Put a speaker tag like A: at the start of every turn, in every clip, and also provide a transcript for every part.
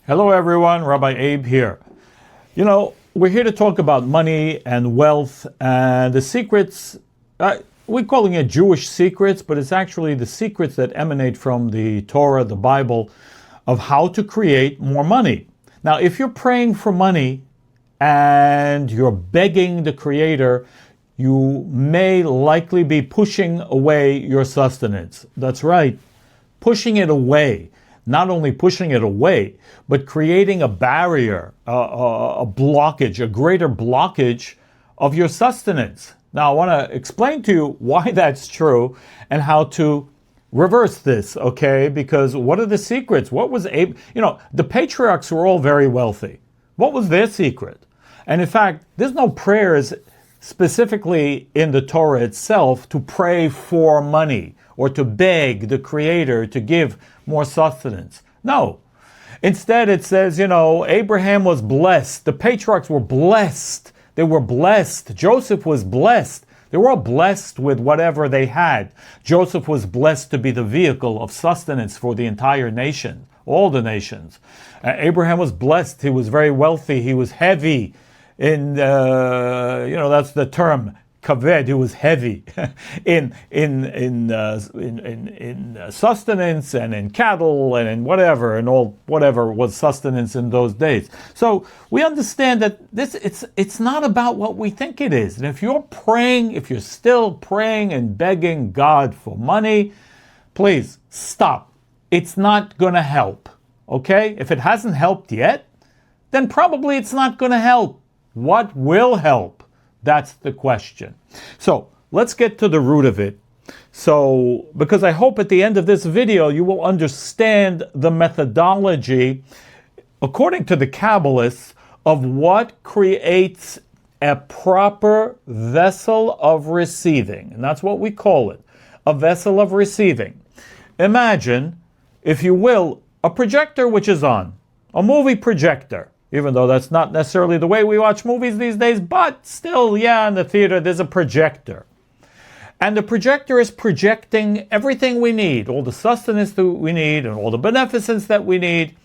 A: Hello everyone, Rabbi Abe here. We're here to talk about money and wealth and the secrets. We're calling it Jewish secrets, but it's actually the secrets that emanate from the Torah, the Bible, of how to create more money. Now, if you're praying for money and you're begging the Creator, you may likely be pushing away your sustenance. That's right, pushing it away. Not only pushing it away, but creating a barrier, a blockage, a greater blockage of your sustenance. Now, I want to explain to you why that's true and how to reverse this, okay? Because what are the secrets? What was Abe? The patriarchs were all very wealthy. What was their secret? And in fact, there's no prayers specifically in the Torah itself to pray for money or to beg the Creator to give more sustenance. No. Instead, it says, Abraham was blessed. The patriarchs were blessed. They were blessed. Joseph was blessed. They were all blessed with whatever they had. Joseph was blessed to be the vehicle of sustenance for the entire nation, all the nations. Abraham was blessed. He was very wealthy. He was heavy in, that's the term, kaved. He was heavy in sustenance and in cattle and in whatever and all whatever was sustenance in those days. So we understand that it's not about what we think it is. And if you're still praying and begging God for money, please stop. It's not going to help. Okay? If it hasn't helped yet, then probably it's not going to help. What will help? That's the question. So let's get to the root of it. So, because I hope at the end of this video you will understand the methodology, according to the Kabbalists, of what creates a proper vessel of receiving. And that's what we call it, a vessel of receiving. Imagine, if you will, a projector which is on, a movie projector. Even though that's not necessarily the way we watch movies these days, but still, in the theater there's a projector. And the projector is projecting everything we need, all the sustenance that we need and all the beneficence that we need,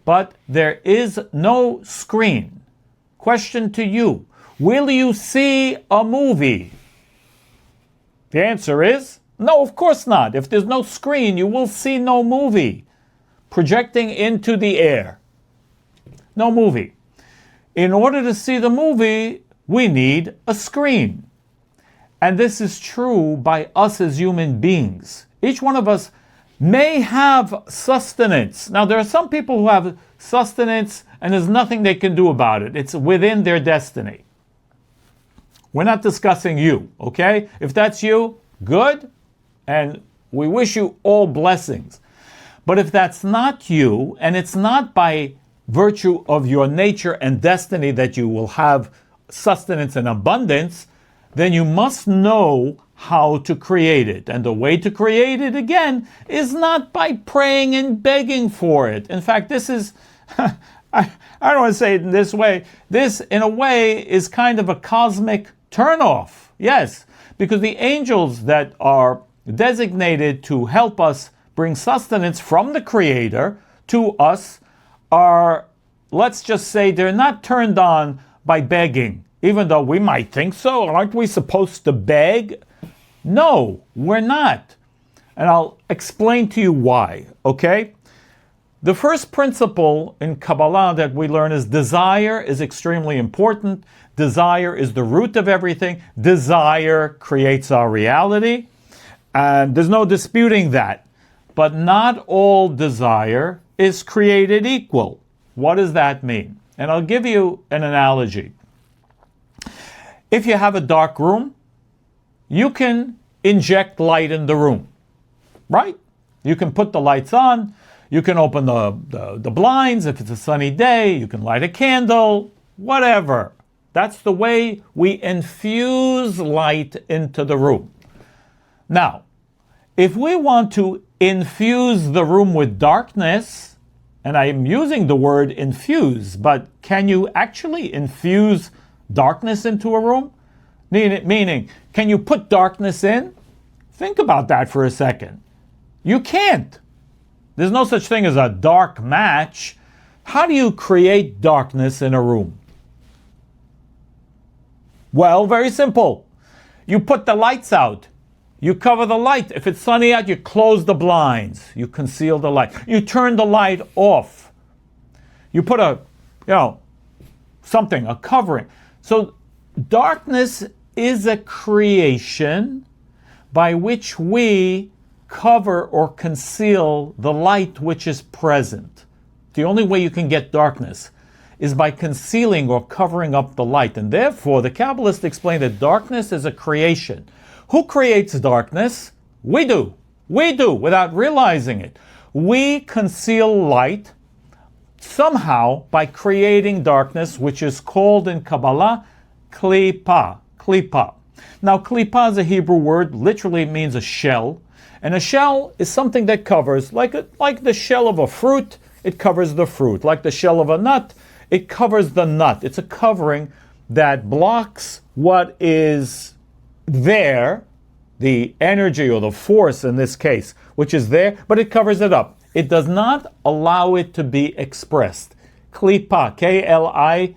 A: but there is no screen. Question to you, will you see a movie? The answer is, no, of course not. If there's no screen, you will see no movie. Projecting into the air. No movie. In order to see the movie, we need a screen. And this is true by us as human beings. Each one of us may have sustenance. Now, there are some people who have sustenance and there's nothing they can do about it. It's within their destiny. We're not discussing you, okay? If that's you, good. And we wish you all blessings. But if that's not you, and it's not by virtue of your nature and destiny that you will have sustenance and abundance, then you must know how to create it. And the way to create it, again, is not by praying and begging for it. In fact, this is, I don't want to say it in this way, this, in a way, is kind of a cosmic turnoff. Yes, because the angels that are designated to help us bring sustenance from the Creator to us are, let's just say, they're not turned on by begging, even though we might think so. Aren't we supposed to beg? No, we're not. And I'll explain to you why, okay? The first principle in Kabbalah that we learn is desire is extremely important. Desire is the root of everything. Desire creates our reality, and there's no disputing that. But not all desire is created equal. What does that mean? And I'll give you an analogy. If you have a dark room, you can inject light in the room, right? You can put the lights on, you can open the blinds. If it's a sunny day, you can light a candle, whatever. That's the way we infuse light into the room. Now, if we want to infuse the room with darkness, and I am using the word infuse, but can you actually infuse darkness into a room? Meaning, can you put darkness in? Think about that for a second. You can't. There's no such thing as a dark match. How do you create darkness in a room? Well, very simple. You put the lights out. You cover the light. If it's sunny out, you close the blinds. You conceal the light. You turn the light off. You put a covering. So darkness is a creation by which we cover or conceal the light which is present. The only way you can get darkness is by concealing or covering up the light. And therefore, the Kabbalists explain that darkness is a creation. Who creates darkness? We do. We do, without realizing it. We conceal light somehow by creating darkness, which is called in Kabbalah Kipa. Kipa. Now, Kipa is a Hebrew word, literally means a shell. And a shell is something that covers, like the shell of a fruit, it covers the fruit. Like the shell of a nut, it covers the nut. It's a covering that blocks what is there, the energy or the force in this case, which is there, but it covers it up. It does not allow it to be expressed. Kipa, Klipa,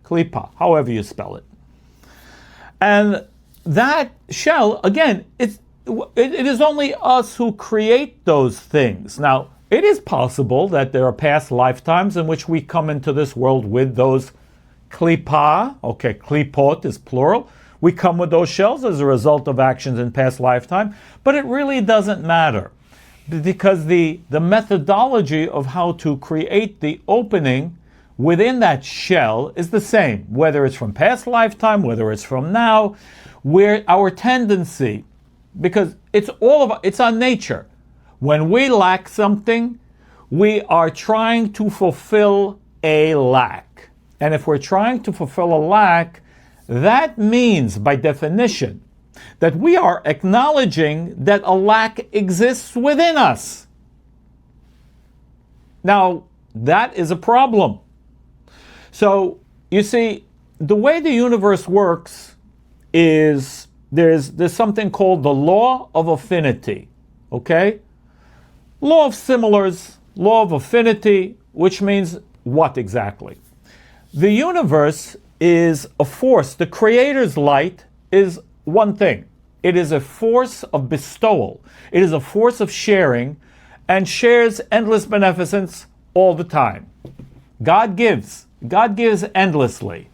A: Klipa, however you spell it. And that shell, again, it is only us who create those things. Now, it is possible that there are past lifetimes in which we come into this world with those klipa, okay, klipot is plural. We come with those shells as a result of actions in past lifetime, but it really doesn't matter because the methodology of how to create the opening within that shell is the same, whether it's from past lifetime, whether it's from now, where our tendency, because it's our nature. When we lack something, we are trying to fulfill a lack. And if we're trying to fulfill a lack, that means, by definition, that we are acknowledging that a lack exists within us. Now, that is a problem. So, you see, the way the universe works is there's something called the law of affinity, okay? Law of similars, law of affinity, which means what exactly? The universe is a force. The Creator's light is one thing. It is a force of bestowal. It is a force of sharing and shares endless beneficence all the time. God gives. God gives endlessly.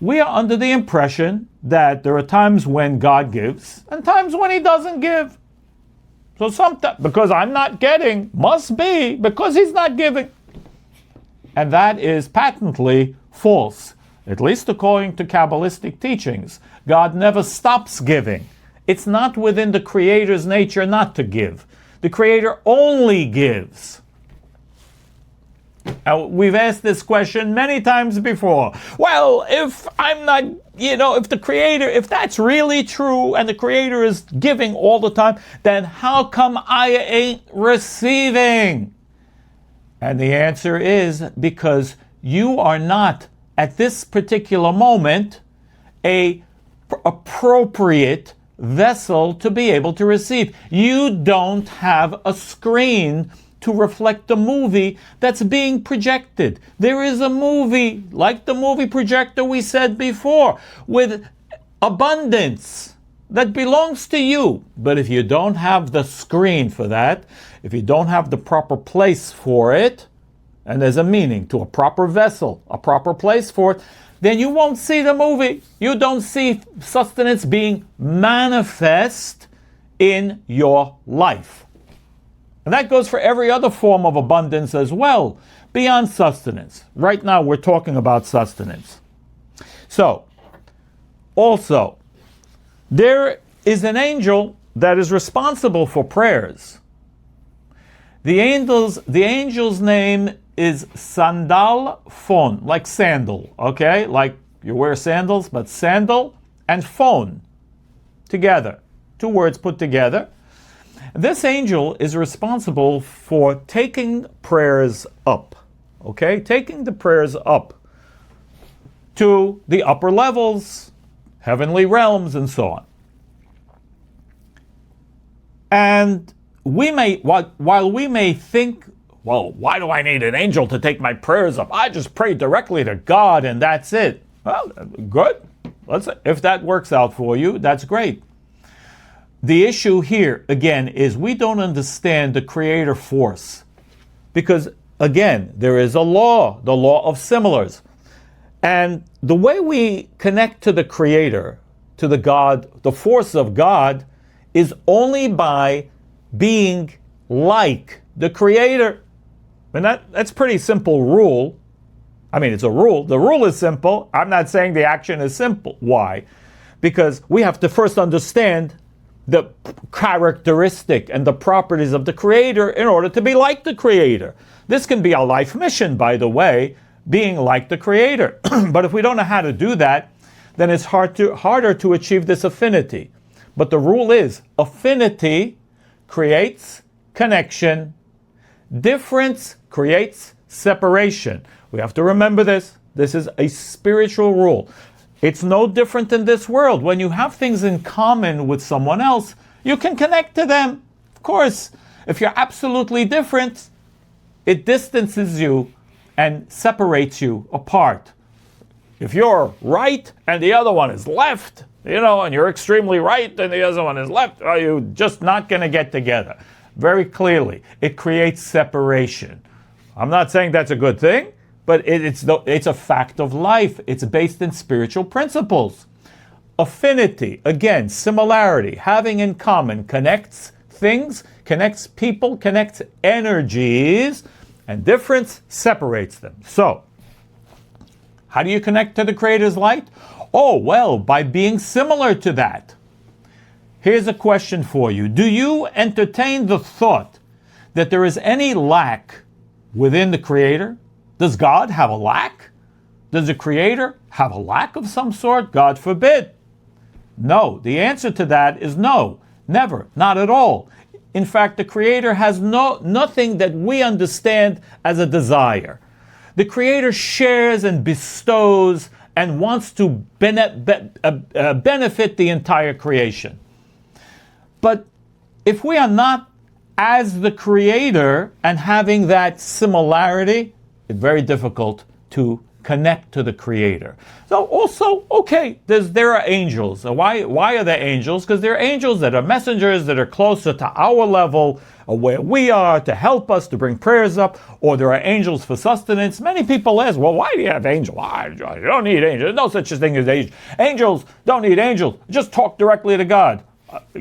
A: We are under the impression that there are times when God gives and times when He doesn't give. So sometimes, because I'm not getting, must be because He's not giving. And that is patently false, at least according to Kabbalistic teachings. God never stops giving. It's not within the Creator's nature not to give. The Creator only gives. We've asked this question many times before. Well, if I'm not, if the Creator, if that's really true and the Creator is giving all the time, then how come I ain't receiving? And the answer is because you are not, at this particular moment, a appropriate vessel to be able to receive. You don't have a screen to reflect the movie that's being projected. There is a movie, like the movie projector we said before, with abundance that belongs to you. But if you don't have the screen for that, if you don't have the proper place for it, and there's a meaning to a proper vessel, a proper place for it, then you won't see the movie. You don't see sustenance being manifest in your life. And that goes for every other form of abundance as well, beyond sustenance. Right now we're talking about sustenance. So, also, there is an angel that is responsible for prayers. The angel's name is Sandal Phone, like sandal, okay? Like you wear sandals, but sandal and phone together. Two words put together. This angel is responsible for taking prayers up, okay? Taking the prayers up to the upper levels, heavenly realms, and so on. And we may, while we may think, well, why do I need an angel to take my prayers up? I just pray directly to God and that's it. Well, good. If that works out for you, that's great. The issue here, again, is we don't understand the creator force. Because, again, there is a law, the law of similars. And the way we connect to the creator, to the God, the force of God, is only by being like the creator. And that's a pretty simple rule. I mean, it's a rule. The rule is simple. I'm not saying the action is simple. Why? Because we have to first understand the characteristic and the properties of the creator in order to be like the creator. This can be a life mission, by the way, being like the creator. But if we don't know how to do that, then it's harder to achieve this affinity. But the rule is, affinity creates connection. Difference creates separation. We have to remember this. This is a spiritual rule. It's no different in this world. When you have things in common with someone else, you can connect to them. Of course, if you're absolutely different, it distances you and separates you apart. If you're right and the other one is left, and you're extremely right and the other one is left, are you just not going to get together? Very clearly, it creates separation. I'm not saying that's a good thing, but it's a fact of life. It's based in spiritual principles. Affinity, again, similarity, having in common, connects things, connects people, connects energies, and difference separates them. So, how do you connect to the Creator's light? Oh, well, by being similar to that. Here's a question for you. Do you entertain the thought that there is any lack within the Creator? Does God have a lack? Does the Creator have a lack of some sort? God forbid. No. The answer to that is no. Never. Not at all. In fact, the Creator has nothing that we understand as a desire. The Creator shares and bestows and wants to benefit the entire creation. But if we are not as the Creator and having that similarity, it's very difficult to connect to the Creator. So also, okay, there are angels. So why are there angels? Because there are angels that are messengers that are closer to our level, or where we are, to help us, to bring prayers up, or there are angels for sustenance. Many people ask, well, why do you have angels? You don't need angels. There's no such thing as angels. Angels don't need angels. Just talk directly to God.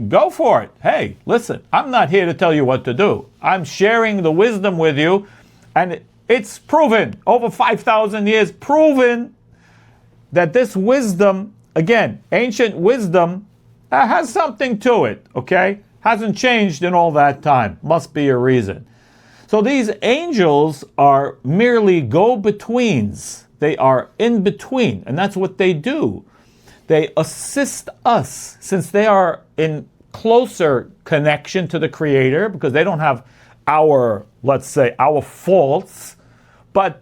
A: Go for it. Hey, listen, I'm not here to tell you what to do. I'm sharing the wisdom with you, and it's proven, over 5,000 years, proven that this wisdom, again, ancient wisdom, has something to it, okay? Hasn't changed in all that time. Must be a reason. So these angels are merely go-betweens. They are in between, and that's what they do. They assist us, since they are in closer connection to the Creator, because they don't have our, let's say, our faults, but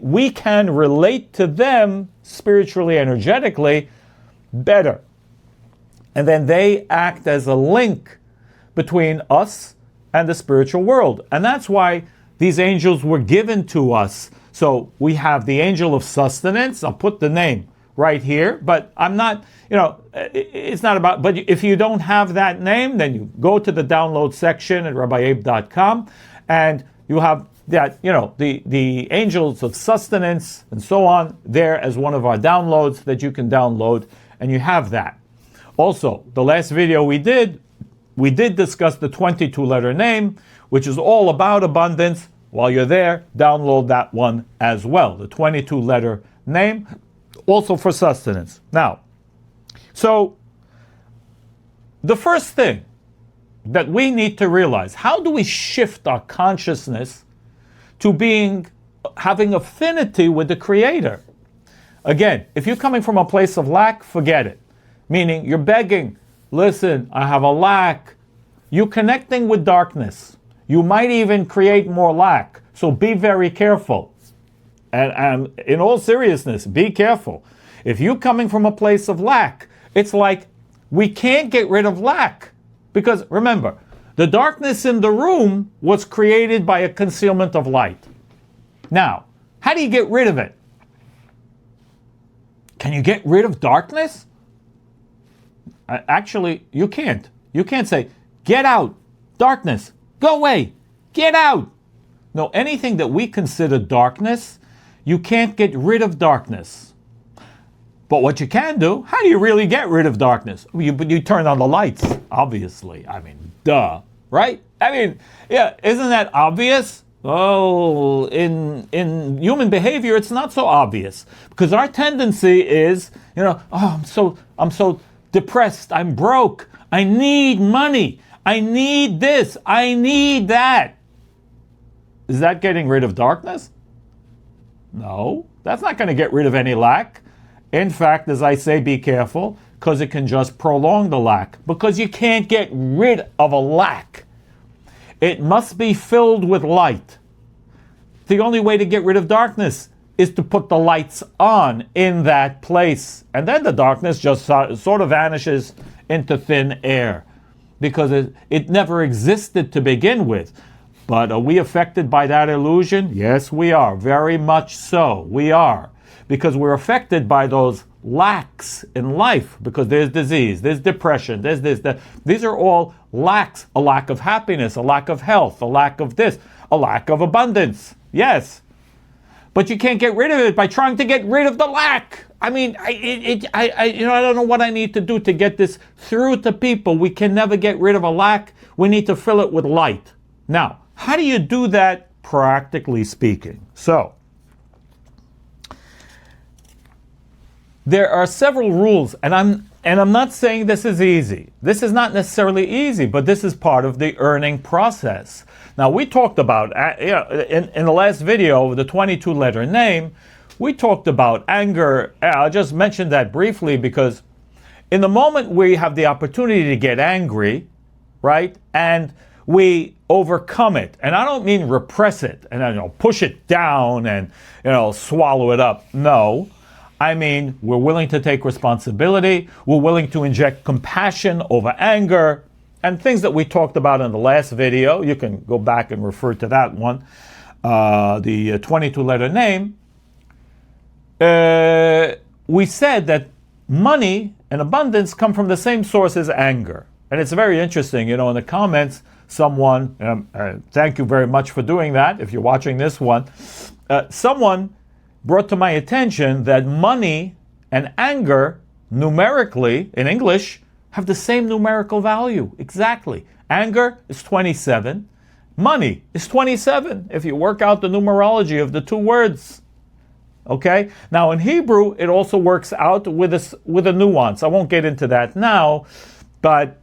A: we can relate to them spiritually, energetically, better. And then they act as a link between us and the spiritual world. And that's why these angels were given to us. So we have the angel of sustenance. I'll put the name right here, but I'm not, it's not about, but if you don't have that name, then you go to the download section at RabbiAbe.com and you have that, the angels of sustenance and so on there as one of our downloads that you can download, and you have that. Also, the last video we did discuss the 22-letter name, which is all about abundance. While you're there, download that one as well, the 22-letter name, also for sustenance. Now, so the first thing that we need to realize, how do we shift our consciousness to having affinity with the Creator? Again, if you're coming from a place of lack, forget it. Meaning you're begging, listen, I have a lack. You're connecting with darkness. You might even create more lack. So be very careful. And in all seriousness, be careful. If you're coming from a place of lack, it's like we can't get rid of lack. Because remember, The darkness in the room was created by a concealment of light. Now, how do you get rid of it? Can you get rid of darkness? Actually, you can't. You can't say, get out, darkness, go away, get out. No, anything that we consider darkness, you can't get rid of darkness. But what you can do, how do you really get rid of darkness? You turn on the lights, obviously. I mean, duh, right? I mean, yeah, isn't that obvious? Oh, in human behavior, it's not so obvious, because our tendency is, oh, I'm so depressed, I'm broke, I need money, I need this, I need that. Is that getting rid of darkness? No, that's not going to get rid of any lack. In fact, as I say, be careful, because it can just prolong the lack, because you can't get rid of a lack. It must be filled with light. The only way to get rid of darkness is to put the lights on in that place. And then the darkness just sort of vanishes into thin air, because it never existed to begin with. But are we affected by that illusion? Yes, we are. Very much so. We are. Because we're affected by those lacks in life, because there's disease, there's depression, there's this, that. These are all lacks. A lack of happiness, a lack of health, a lack of this, a lack of abundance. Yes. But you can't get rid of it by trying to get rid of the lack. I mean, I don't know what I need to do to get this through to people. We can never get rid of a lack. We need to fill it with light. Now, how do you do that, practically speaking? So, there are several rules, and I'm not saying this is easy. This is not necessarily easy, but this is part of the earning process. Now, we talked about, in the last video, the 22-letter name, we talked about anger. I'll just mention that briefly, because in the moment we have the opportunity to get angry, right, and we overcome it, and I don't mean repress it and push it down and swallow it up. No. I mean, we're willing to take responsibility, we're willing to inject compassion over anger, and things that we talked about in the last video. You can go back and refer to that one, the 22-letter name. We said that money and abundance come from the same source as anger. And it's very interesting, in the comments, someone, thank you very much for doing that, if you're watching this one, someone brought to my attention that money and anger, numerically, in English, have the same numerical value. Exactly. Anger is 27. Money is 27, if you work out the numerology of the two words. Okay? Now, in Hebrew, it also works out with a nuance. I won't get into that now, but,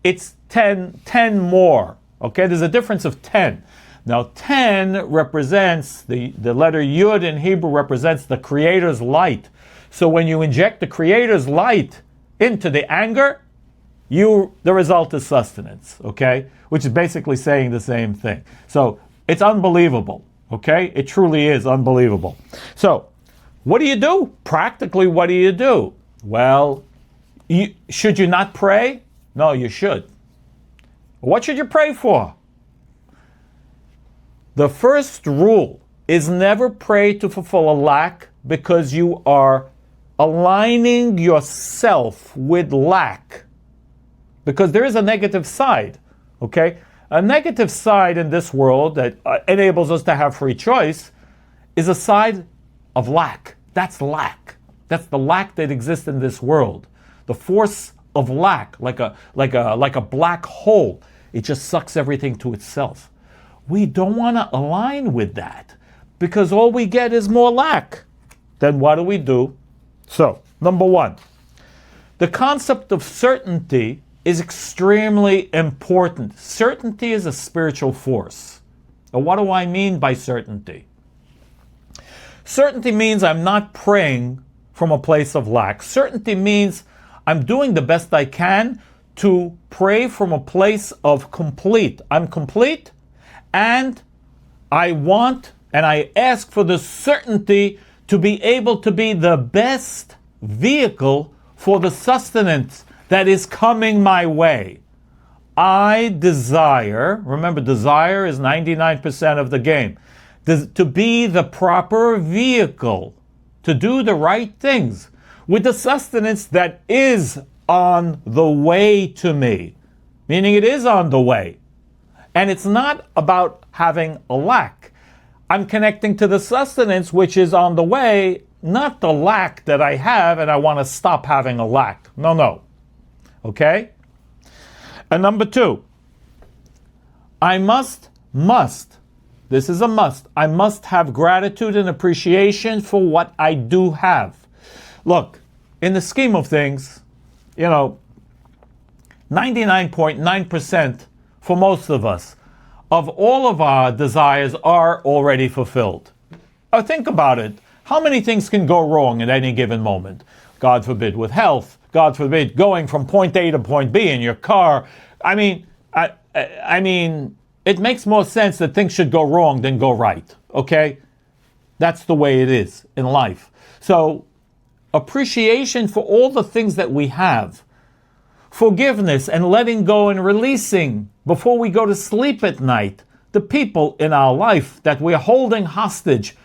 A: it's 10 more. Okay? There's a difference of 10. Now, 10 represents, the letter Yud in Hebrew represents the Creator's light. So when you inject the Creator's light into the anger, the result is sustenance, okay? Which is basically saying the same thing. So it's unbelievable, okay? It truly is unbelievable. So what do you do? Practically, what do you do? Well, should you not pray? No, you should. What should you pray for? The first rule is never pray to fulfill a lack, because you are aligning yourself with lack. Because there is a negative side, okay? A negative side in this world that enables us to have free choice is a side of lack. That's lack. That's the lack that exists in this world. The force of lack, like a black hole, it just sucks everything to itself. We don't want to align with that, because all we get is more lack. Then what do? So, number one, the concept of certainty is extremely important. Certainty is a spiritual force. And what do I mean by certainty? Certainty means I'm not praying from a place of lack. Certainty means I'm doing the best I can to pray from a place of complete. I'm complete, and I want and I ask for the certainty to be able to be the best vehicle for the sustenance that is coming my way. I desire, remember desire is 99% of the game, to be the proper vehicle, to do the right things with the sustenance that is on the way to me, meaning it is on the way. And it's not about having a lack. I'm connecting to the sustenance which is on the way, not the lack that I have and I want to stop having a lack. No. Okay? And number 2, I must, this is a must, I must have gratitude and appreciation for what I do have. Look, in the scheme of things, 99.9% for most of us, of all of our desires are already fulfilled. Think about it. How many things can go wrong at any given moment? God forbid, with health. God forbid, going from point A to point B in your car. I mean, it makes more sense that things should go wrong than go right. Okay? That's the way it is in life. So, appreciation for all the things that we have. Forgiveness and letting go and releasing before we go to sleep at night the people in our life that we're holding hostage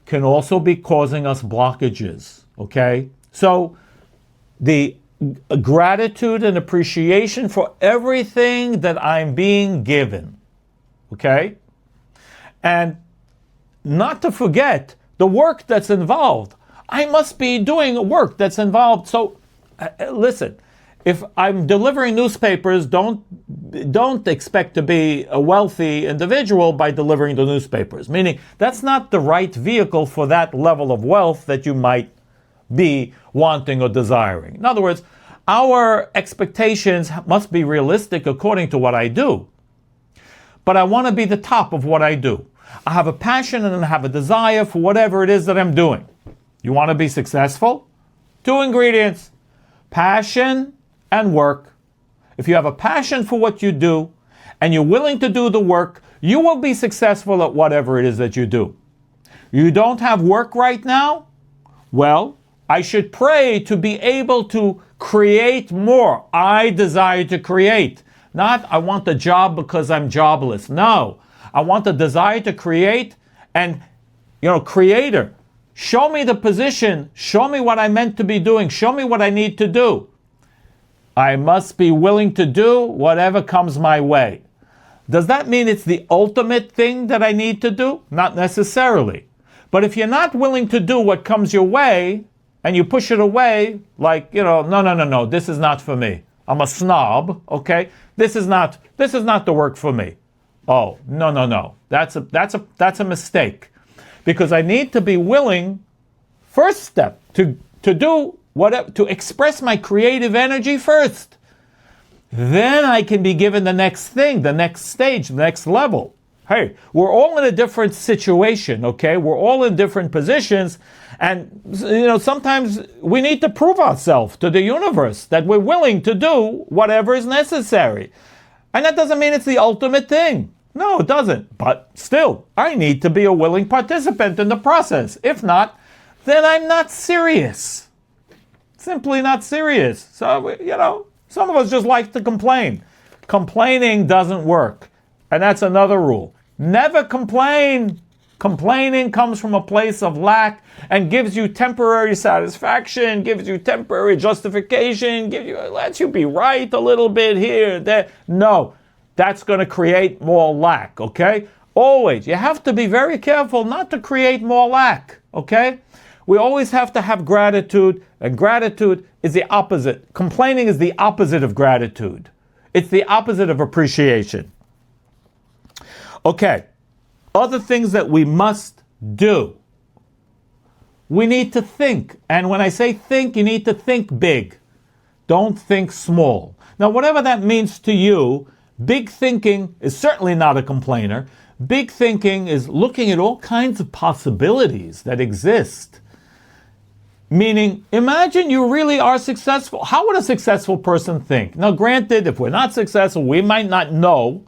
A: can also be causing us blockages. Okay? So, the gratitude and appreciation for everything that I'm being given. Okay? And not to forget the work that's involved. I must be doing work that's involved. So, listen, if I'm delivering newspapers, don't expect to be a wealthy individual by delivering the newspapers. Meaning, that's not the right vehicle for that level of wealth that you might be wanting or desiring. In other words, our expectations must be realistic according to what I do. But I want to be the top of what I do. I have a passion and I have a desire for whatever it is that I'm doing. You want to be successful? 2 ingredients: passion and work. If you have a passion for what you do and you're willing to do the work, you will be successful at whatever it is that you do. You don't have work right now? Well, I should pray to be able to create more. I desire to create. Not, I want a job because I'm jobless. No, I want the desire to create and, Creator, show me the position, show me what I'm meant to be doing, show me what I need to do. I must be willing to do whatever comes my way. Does that mean it's the ultimate thing that I need to do? Not necessarily. But if you're not willing to do what comes your way, and you push it away, like, no, this is not for me. I'm a snob, okay? This is not the work for me. Oh, no. That's a mistake. Because I need to be willing, first step, to do whatever, to express my creative energy first. Then I can be given the next thing, the next stage, the next level. Hey, we're all in a different situation, okay? We're all in different positions. And, sometimes we need to prove ourselves to the universe that we're willing to do whatever is necessary. And that doesn't mean it's the ultimate thing. No, it doesn't. But still, I need to be a willing participant in the process. If not, then I'm not serious. Simply not serious. So, some of us just like to complain. Complaining doesn't work. And that's another rule. Never complain. Complaining comes from a place of lack and gives you temporary satisfaction, gives you temporary justification, lets you be right a little bit here, there. No, that's going to create more lack, okay? Always. You have to be very careful not to create more lack, okay? We always have to have gratitude, and gratitude is the opposite. Complaining is the opposite of gratitude. It's the opposite of appreciation. Okay. Other things that we must do. We need to think. And when I say think, you need to think big. Don't think small. Now, whatever that means to you, big thinking is certainly not a complainer. Big thinking is looking at all kinds of possibilities that exist. Meaning, imagine you really are successful. How would a successful person think? Now, granted, if we're not successful, we might not know.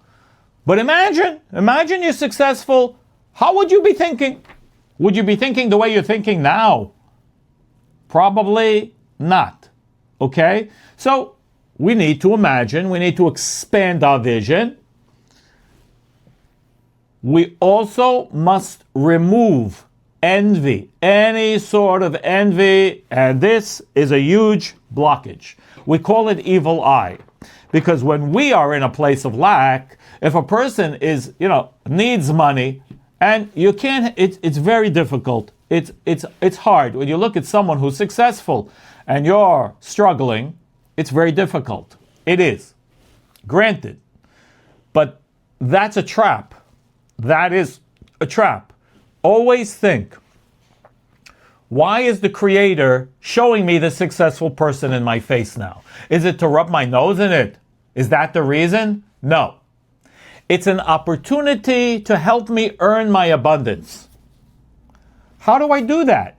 A: But imagine you're successful. How would you be thinking? Would you be thinking the way you're thinking now? Probably not. Okay? So we need to imagine, we need to expand our vision. We also must remove envy, any sort of envy, and this is a huge blockage. We call it evil eye, because when we are in a place of lack, if a person is, needs money, and you can't, it's very difficult. It's hard. When you look at someone who's successful and you're struggling, it's very difficult. It is. Granted. But that's a trap. That is a trap. Always think, why is the Creator showing me the successful person in my face now? Is it to rub my nose in it? Is that the reason? No. It's an opportunity to help me earn my abundance. How do I do that?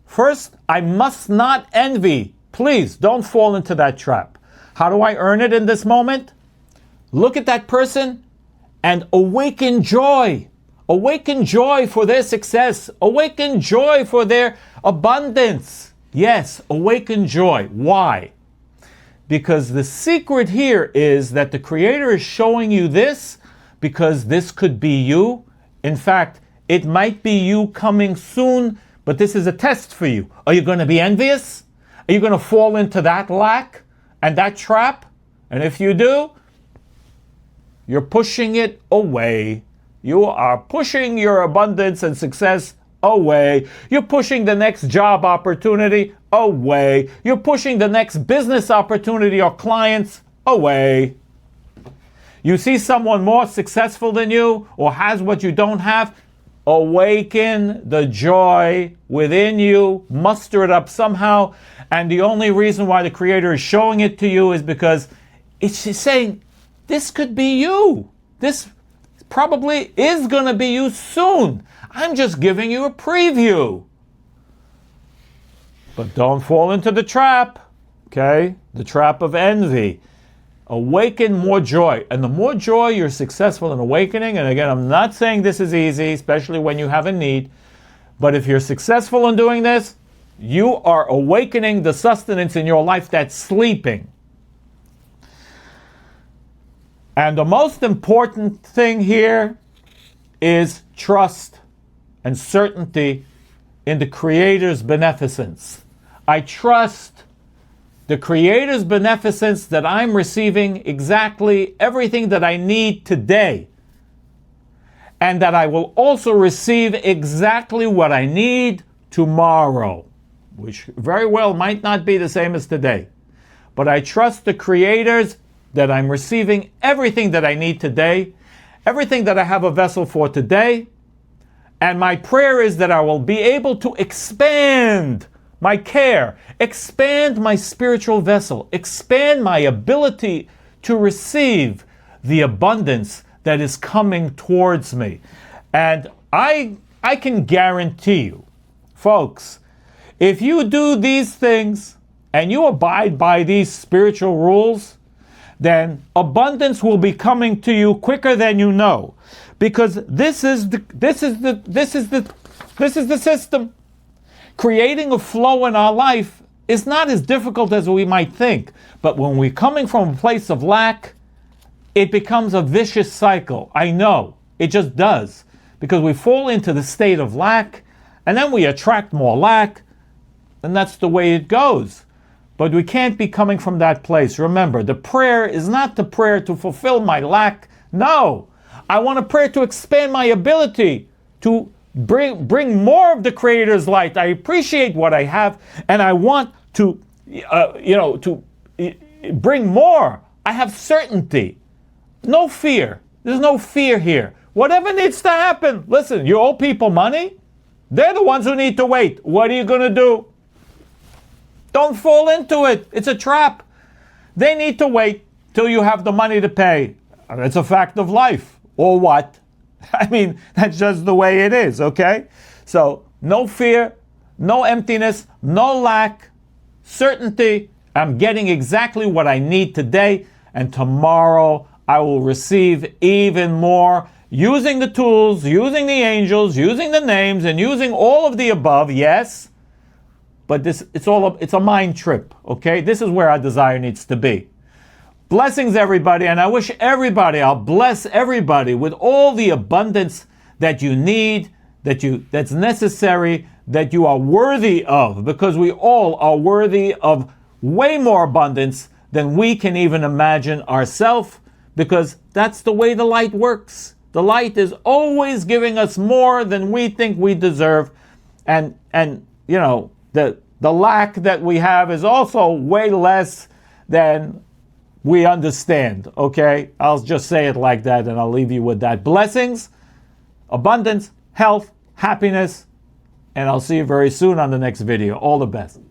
A: First, I must not envy. Please don't fall into that trap. How do I earn it in this moment? Look at that person and awaken joy. Awaken joy for their success. Awaken joy for their abundance. Yes, awaken joy. Why? Because the secret here is that the Creator is showing you this because this could be you. In fact, it might be you coming soon, but this is a test for you. Are you going to be envious? Are you going to fall into that lack and that trap? And if you do, you're pushing it away. You are pushing your abundance and success away. You're pushing the next job opportunity away. You're pushing the next business opportunity or clients away. You see someone more successful than you or has what you don't have, awaken the joy within you, muster it up somehow. And the only reason why the Creator is showing it to you is because it's saying, this could be you. This probably is going to be you soon. I'm just giving you a preview. But don't fall into the trap, okay? The trap of envy. Awaken more joy. And the more joy you're successful in awakening, and again, I'm not saying this is easy, especially when you have a need, but if you're successful in doing this, you are awakening the sustenance in your life that's sleeping. And the most important thing here is trust and certainty in the Creator's beneficence. I trust the Creator's beneficence that I'm receiving exactly everything that I need today, and that I will also receive exactly what I need tomorrow, which very well might not be the same as today. But I trust the Creator's that I'm receiving everything that I need today, everything that I have a vessel for today, and my prayer is that I will be able to expand my care, expand my spiritual vessel, expand my ability to receive the abundance that is coming towards me. And I can guarantee you, folks, if you do these things and you abide by these spiritual rules, then abundance will be coming to you quicker than you know, because this is the system. Creating a flow in our life is not as difficult as we might think, but when we're coming from a place of lack, it becomes a vicious cycle. I know, it just does, because we fall into the state of lack, and then we attract more lack, and that's the way it goes. But we can't be coming from that place. Remember, the prayer is not the prayer to fulfill my lack. No, I want a prayer to expand my ability to bring more of the Creator's light. I appreciate what I have, and I want to, to bring more. I have certainty, no fear. There's no fear here. Whatever needs to happen. Listen, you owe people money. They're the ones who need to wait. What are you going to do? Don't fall into it. It's a trap. They need to wait till you have the money to pay. It's a fact of life. Or what? I mean, that's just the way it is, okay? So, no fear, no emptiness, no lack, certainty. I'm getting exactly what I need today, and tomorrow I will receive even more using the tools, using the angels, using the names, and using all of the above, yes. but it's a mind trip, okay? This is where our desire needs to be. Blessings, everybody, and I wish everybody, I'll bless everybody with all the abundance that you need, that's necessary, that you are worthy of, because we all are worthy of way more abundance than we can even imagine ourselves, because that's the way the light works. The light is always giving us more than we think we deserve, and you know, the lack that we have is also way less than we understand, okay? I'll just say it like that, and I'll leave you with that. Blessings, abundance, health, happiness, and I'll see you very soon on the next video. All the best.